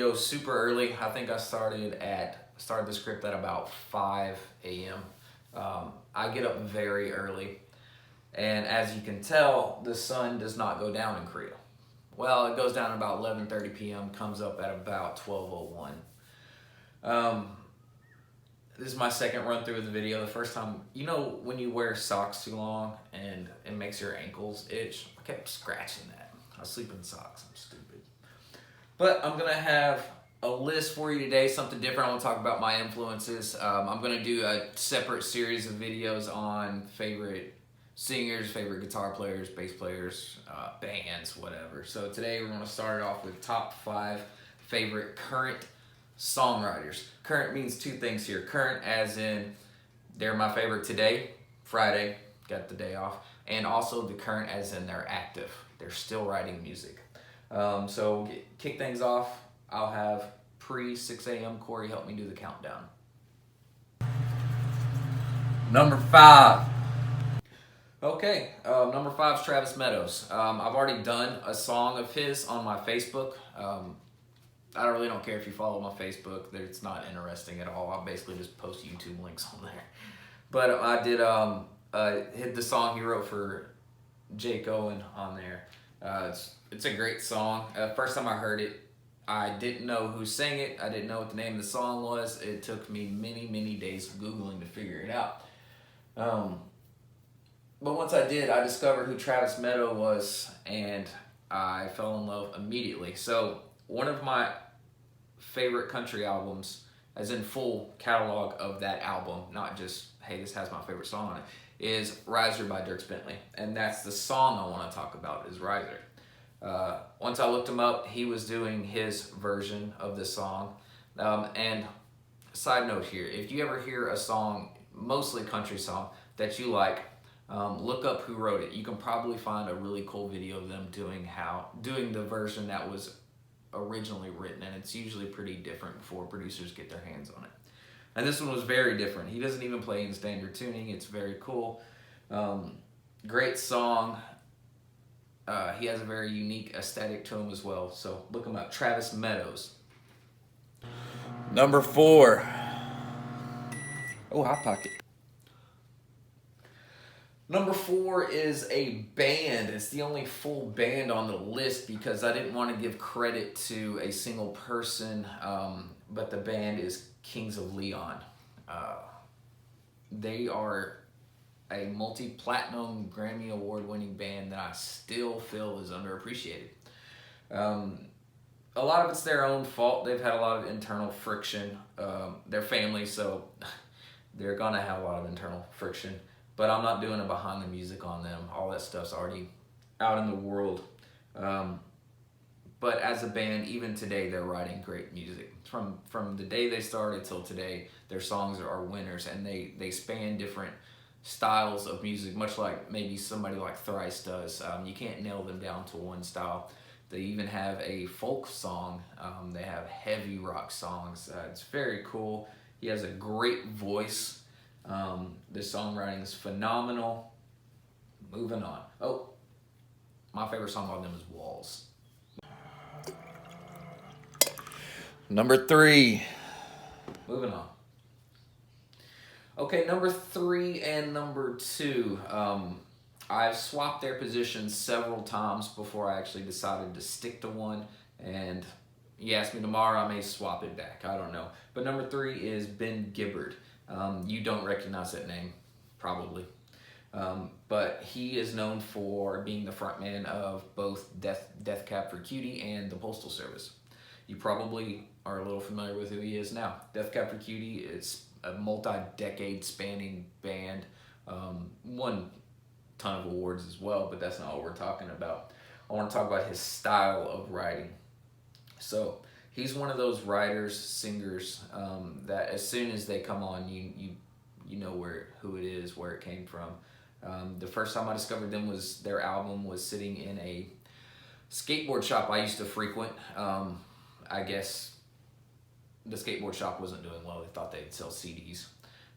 video super early. I think I started the script at about 5 a.m. I get up very early, and as you can tell, the sun does not go down in Korea. Well, it goes down at about 11:30 p.m., comes up at about 12:01. This is my second run through of the video. The first time, you know when you wear socks too long and it makes your ankles itch? I kept scratching that. I sleep in socks, I'm stupid. But I'm gonna have a list for you today, something different. I want to talk about my influences. I'm gonna do a separate series of videos on favorite singers, favorite guitar players, bass players, bands, whatever. So today we're gonna start it off with top 5 favorite current songwriters. Current means 2 things here. Current as in they're my favorite today, Friday, got the day off, and also the current as in they're active. They're still writing music. So kick things off, I'll have pre 6 a.m. Cory help me do the countdown. Number 5. Okay, number 5 is Travis Meadows. I've already done a song of his on my Facebook. I really don't care if you follow my Facebook. It's not interesting at all. I basically just post YouTube links on there. But I did hit the song he wrote for Jake Owen on there. It's a great song. First time I heard it, I didn't know who sang it. I didn't know what the name of the song was. It took me many days of Googling to figure it out. But once I did, I discovered who Travis Meadows was, and I fell in love immediately. So one of my favorite country albums, as in full catalog of that album, not just, hey, this has my favorite song on it, is Riser by Dierks Bentley. And that's the song I want to talk about, is Riser. Once I looked him up, he was doing his version of the song. And side note here, if you ever hear a song, mostly country song, that you like, look up who wrote it. You can probably find a really cool video of them doing the version that was originally written, and it's usually pretty different before producers get their hands on it. And this one was very different. He doesn't even play in standard tuning. It's very cool. Great song. He has a very unique aesthetic to him as well. So look him up, Travis Meadows. Number 4. Oh, Hot Pocket. Number 4 is a band. It's the only full band on the list because I didn't want to give credit to a single person, but the band is Kings of Leon. They are a multi-platinum Grammy Award-winning band that I still feel is underappreciated. A lot of it's their own fault. They've had a lot of internal friction. They're family, so they're gonna have a lot of internal friction. But I'm not doing a behind the music on them. All that stuff's already out in the world. But as a band, even today, they're writing great music. From the day they started till today, their songs are winners, and they span different styles of music, much like maybe somebody like Thrice does. You can't nail them down to one style. They even have a folk song. They have heavy rock songs. It's very cool. He has a great voice. The songwriting is phenomenal. Moving on. Oh, my favorite song by them is Walls. Number 3. Moving on. Okay, number 3 and number 2. I've swapped their positions several times before I actually decided to stick to one. And you ask me tomorrow, I may swap it back. I don't know. But number 3 is Ben Gibbard. You don't recognize that name, probably. But he is known for being the frontman of both Death Cab for Cutie and the Postal Service. You probably are a little familiar with who he is now. Death Cab for Cutie is a multi-decade spanning band. Won a ton of awards as well, but that's not what we're talking about. I want to talk about his style of writing. So he's one of those writers, singers, that as soon as they come on, you know who it is, where it came from. The first time I discovered them was their album was sitting in a skateboard shop I used to frequent. I guess the skateboard shop wasn't doing well. They thought they'd sell CDs.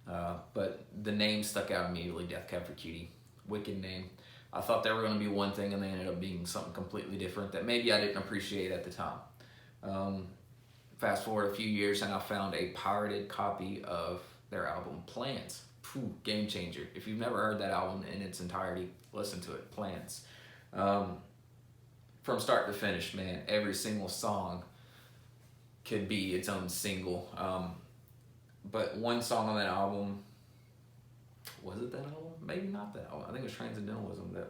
But the name stuck out immediately, Death Cab for Cutie. Wicked name. I thought they were going to be one thing, and they ended up being something completely different that maybe I didn't appreciate at the time. fast forward a few years and I found a pirated copy of their album Plans. Game changer. If you've never heard that album in its entirety, listen to it. Plans. From start to finish, man, every single song could be its own single. But one song on that album, was it that album? Maybe not that album. I think it was Transcendentalism though.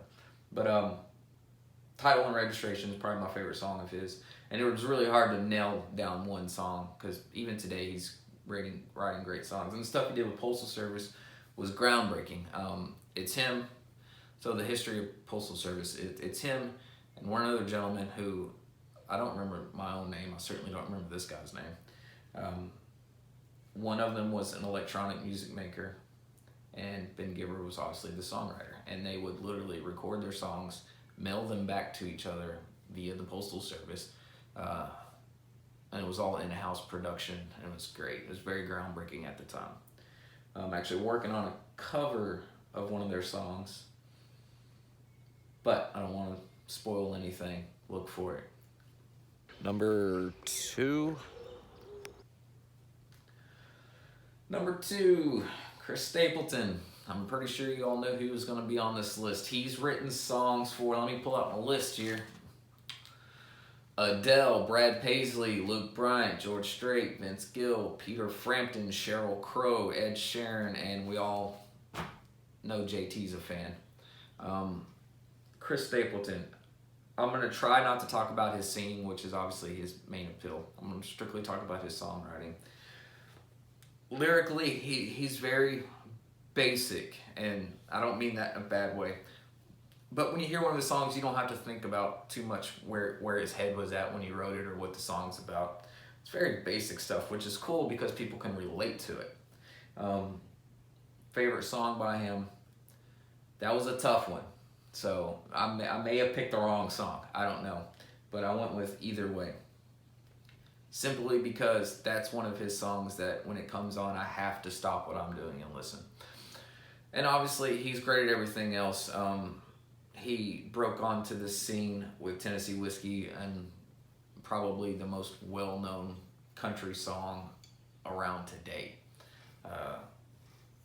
But Title and Registration is probably my favorite song of his. And it was really hard to nail down one song because even today he's writing great songs. And the stuff he did with Postal Service was groundbreaking. It's him. So the history of Postal Service, it's him and one other gentleman who, I don't remember my own name. I certainly don't remember this guy's name. One of them was an electronic music maker, and Ben Gibbard was obviously the songwriter. And they would literally record their songs, mail them back to each other via the Postal Service. And it was all in-house production, and it was great. It was very groundbreaking at the time. I'm actually working on a cover of one of their songs, but I don't want to spoil anything. Look for it. Number 2. Number 2, Chris Stapleton. I'm pretty sure you all know who was going to be on this list. He's written songs for, let me pull out my list here. Adele, Brad Paisley, Luke Bryant, George Strait, Vince Gill, Peter Frampton, Sheryl Crow, Ed Sheeran, and we all know JT's a fan. Chris Stapleton. I'm going to try not to talk about his singing, which is obviously his main appeal. I'm going to strictly talk about his songwriting. Lyrically, he's very basic, and I don't mean that in a bad way. But when you hear one of his songs, you don't have to think about too much where his head was at when he wrote it or what the song's about. It's very basic stuff, which is cool because people can relate to it. Favorite song by him, that was a tough one. So I may have picked the wrong song. I don't know. But I went with Either Way. Simply because that's one of his songs that when it comes on, I have to stop what I'm doing and listen. And obviously, he's great at everything else. He broke onto the scene with Tennessee Whiskey and probably the most well-known country song around today.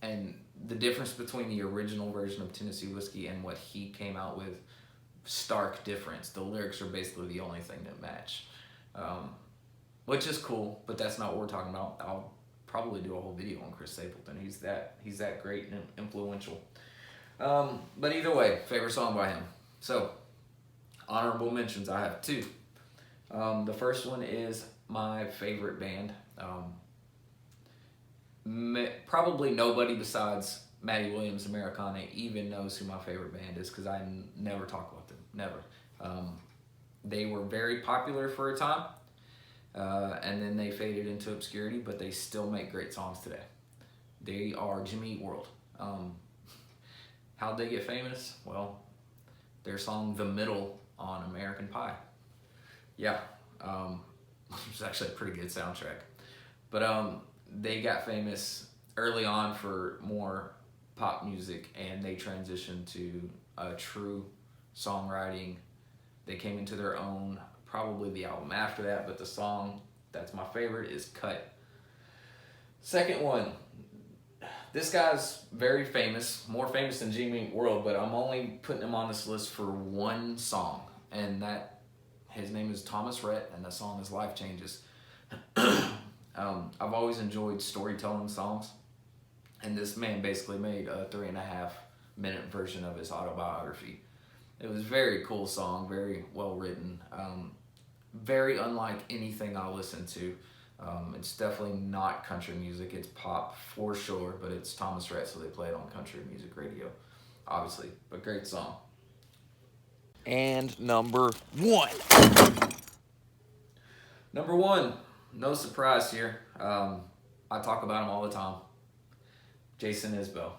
And the difference between the original version of Tennessee Whiskey and what he came out with, stark difference. The lyrics are basically the only thing that match. Which is cool, but that's not what we're talking about. I'll probably do a whole video on Chris Stapleton. He's that great and influential. But either way, favorite song by him. So, honorable mentions, I have 2. The first one is my favorite band. Probably nobody besides Matty Williams, Americana, even knows who my favorite band is because I never talk about them. Never. They were very popular for a time, and then they faded into obscurity, but they still make great songs today. They are Jimmy Eat World. How'd they get famous? Well, their song The Middle on American Pie. Yeah, it's actually a pretty good soundtrack. But they got famous early on for more pop music, and they transitioned to true songwriting. They came into their own, probably the album after that, but the song that's my favorite is Cut. Second one, this guy's very famous, more famous than Jimmy Eat World, but I'm only putting him on this list for one song, and his name is Thomas Rhett, and the song is Life Changes. I've always enjoyed storytelling songs, and this man basically made a 3.5-minute version of his autobiography. It was a very cool song, very well written, very unlike anything I listen to. It's definitely not country music, it's pop for sure, but it's Thomas Rhett, so they play it on country music radio, obviously, but great song. And number 1. Number 1, no surprise here. I talk about him all the time. Jason Isbell.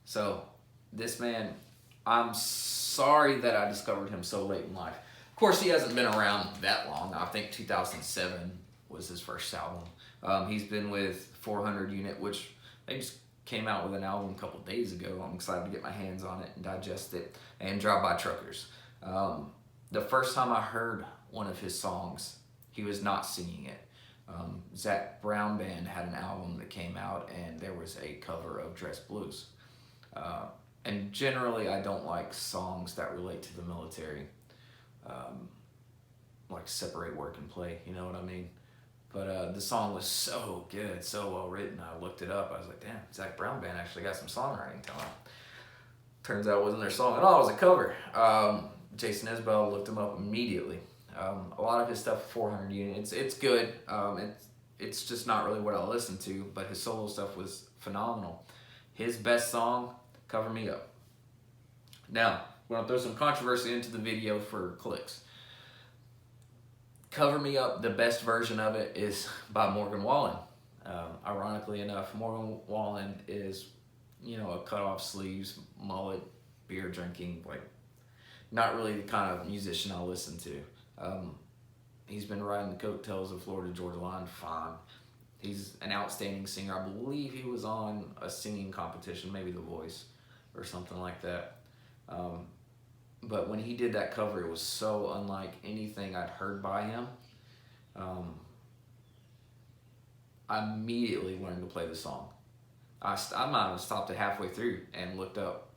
So, this man, I'm sorry that I discovered him so late in life. Of course, he hasn't been around that long. I think 2007 was his first album. He's been with 400 Unit, which they just came out with an album a couple days ago. I'm excited to get my hands on it and digest it. And Drive By Truckers. The first time I heard one of his songs, he was not singing it. Zach Brown Band had an album that came out, and there was a cover of Dress Blues. And generally, I don't like songs that relate to the military, like separate work and play, you know what I mean? But the song was so good, so well written. I looked it up. I was like, damn, Zach Brown Band actually got some songwriting talent. Turns out it wasn't their song at all. It was a cover. Jason Isbell looked him up immediately. A lot of his stuff, 400 units, it's good. It's just not really what I listen to, but his solo stuff was phenomenal. His best song, Cover Me Up. Now, we're going to throw some controversy into the video for clicks. Cover Me Up, the best version of it is by Morgan Wallen. Ironically enough, Morgan Wallen is, a cut off sleeves, mullet, beer drinking, like not really the kind of musician I listen to. He's been riding the coattails of Florida Georgia Line fine. He's an outstanding singer. I believe he was on a singing competition, maybe The Voice or something like that. But when he did that cover, it was so unlike anything I'd heard by him. I immediately learned to play the song. I might have stopped it halfway through and looked up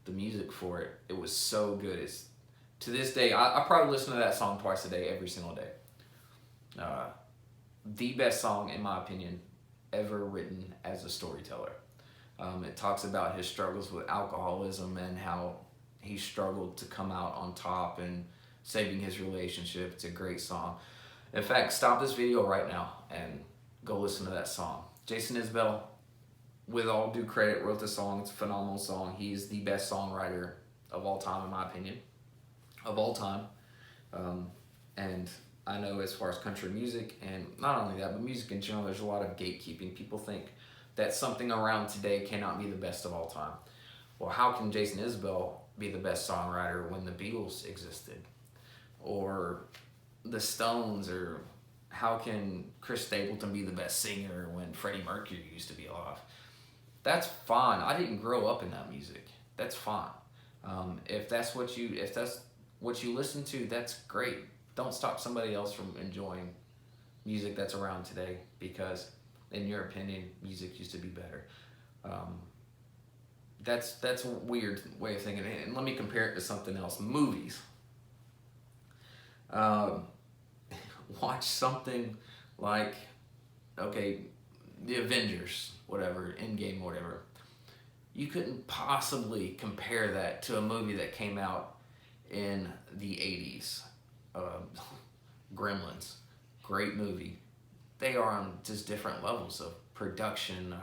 the music for it. It was so good. To this day, I probably listen to that song twice a day, every single day. The best song, in my opinion, ever written as a storyteller. It talks about his struggles with alcoholism and how he struggled to come out on top and saving his relationship. It's a great song. In fact, stop this video right now and go listen to that song. Jason Isbell, with all due credit, wrote the song. It's a phenomenal song. He's the best songwriter of all time, in my opinion. Of all time. And I know as far as country music, and not only that, but music in general, there's a lot of gatekeeping. People think that something around today cannot be the best of all time. Well, how can Jason Isbell be the best songwriter when the Beatles existed? Or the Stones? Or how can Chris Stapleton be the best singer when Freddie Mercury used to be alive? That's fine. I didn't grow up in that music. That's fine. If that's what you listen to, that's great. Don't stop somebody else from enjoying music that's around today, because in your opinion, music used to be better. That's a weird way of thinking. And let me compare it to something else. Movies. Watch something like, okay, The Avengers, whatever, Endgame, whatever. You couldn't possibly compare that to a movie that came out in the 80s. Gremlins, great movie. They are on just different levels of production,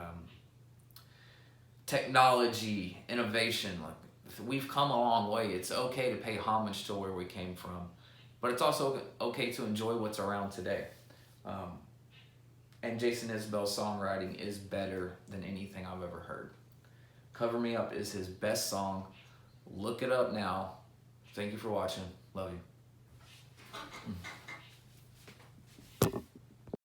technology, innovation. Like, we've come a long way. It's okay to pay homage to where we came from, but it's also okay to enjoy what's around today. And Jason Isbell's songwriting is better than anything I've ever heard. Cover Me Up is his best song. Look it up now. Thank you for watching. Love you.